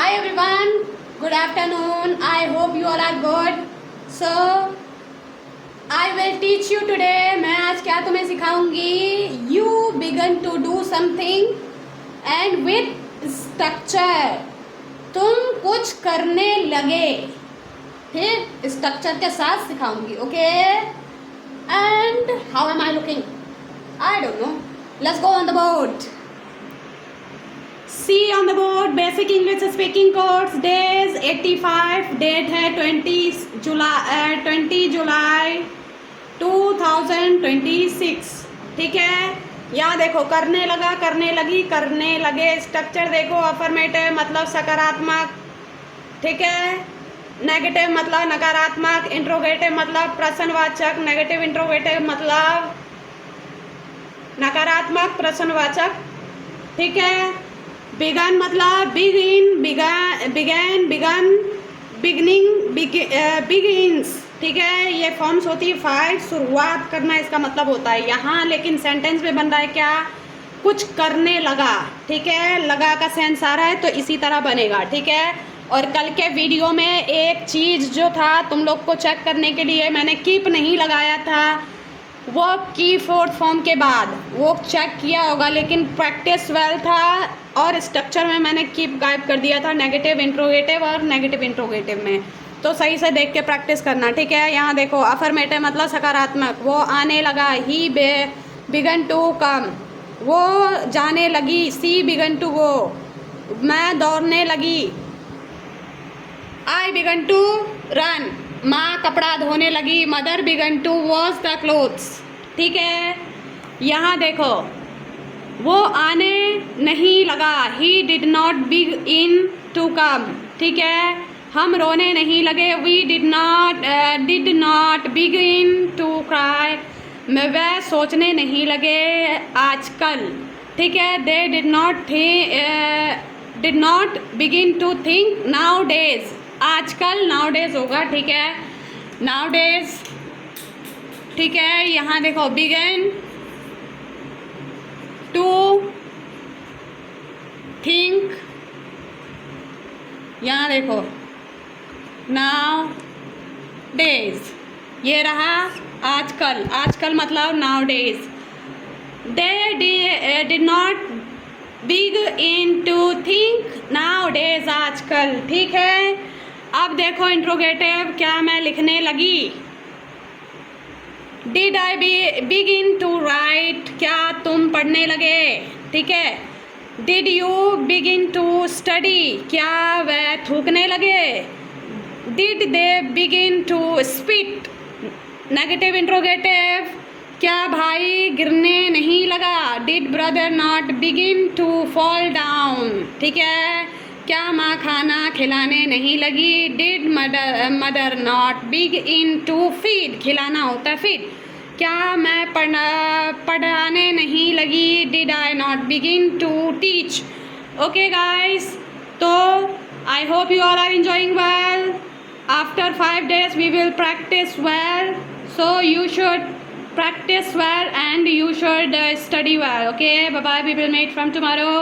Hi everyone, good afternoon. I hope you all are good. So I will teach you today. मैं आज क्या तुम्हें सिखाऊंगी. You begin to do something and with structure. तुम कुछ करने लगे, फिर स्ट्रक्चर के साथ सिखाऊंगी. Okay? And how am I looking? I don't know. Let's go on the board. See on the board basic English speaking course days 85. Date है 20 जुलाई 2026. ठीक है. यहाँ देखो, करने लगा, करने लगी, करने लगे. स्ट्रक्चर देखो, अफर्मेटिव मतलब सकारात्मक, ठीक है. नेगेटिव मतलब नकारात्मक. इंट्रोगेटिव मतलब प्रश्नवाचक. नेगेटिव इंट्रोगेटिव मतलब नकारात्मक प्रश्नवाचक, ठीक है. बिगन मतलब बिगिन, बिगन, बिगनिंग, बिगिन्स, ठीक है. ये फॉर्म्स होती है 5. शुरुआत करना इसका मतलब होता है यहाँ, लेकिन सेंटेंस में बन रहा है क्या? कुछ करने लगा, ठीक है. लगा का सेंस आ रहा है तो इसी तरह बनेगा, ठीक है. और कल के वीडियो में एक चीज़ जो था तुम लोग को चेक करने के लिए मैंने कीप नहीं लगाया था, वो की फोर्थ फॉर्म के बाद वो चेक किया होगा, लेकिन प्रैक्टिस वेल था और स्ट्रक्चर में मैंने कीप गायब कर दिया था नेगेटिव इंट्रोगेटिव और नेगेटिव इंट्रोगेटिव में. तो सही से देख के प्रैक्टिस करना, ठीक है. यहाँ देखो, अफर्मेटिव मतलब सकारात्मक. वो आने लगा, ही बिगन टू कम. वो जाने लगी, सी बिगन टू गो. मैं दौड़ने लगी, आई बिगन टू रन. माँ कपड़ा धोने लगी, mother began to wash the clothes, ठीक है. यहाँ देखो, वो आने नहीं लगा, he did not begin to come, ठीक है. हम रोने नहीं लगे, we did not begin to cry. वह सोचने नहीं लगे आजकल, ठीक है. They did not begin to think nowadays. आजकल नाउ डेज होगा, ठीक है. नाउ डेज, ठीक है. यहाँ देखो, बिगन टू थिंक. यहाँ देखो, नाउ डेज. ये रहा आजकल. आजकल मतलब nowadays. They did not begin to think nowadays. आजकल, ठीक है. अब देखो इंट्रोगेटिव, क्या मैं लिखने लगी. Did I begin to write. क्या तुम पढ़ने लगे, ठीक है. Did you begin to study. क्या वह थूकने लगे. Did they begin to spit. Negative interrogative, क्या भाई गिरने नहीं लगा. Did brother not begin to fall down, ठीक है. क्या माँ खाना खिलाने नहीं लगी. Did mother not begin to feed. खिलाना होता है फीड. क्या मैं पढ़ाने नहीं लगी. Did I not begin to teach. Okay guys, तो I hope you all are enjoying well. After 5 days we will practice well, so you should practice well and you should study well. Okay, bye bye, we will meet from tomorrow.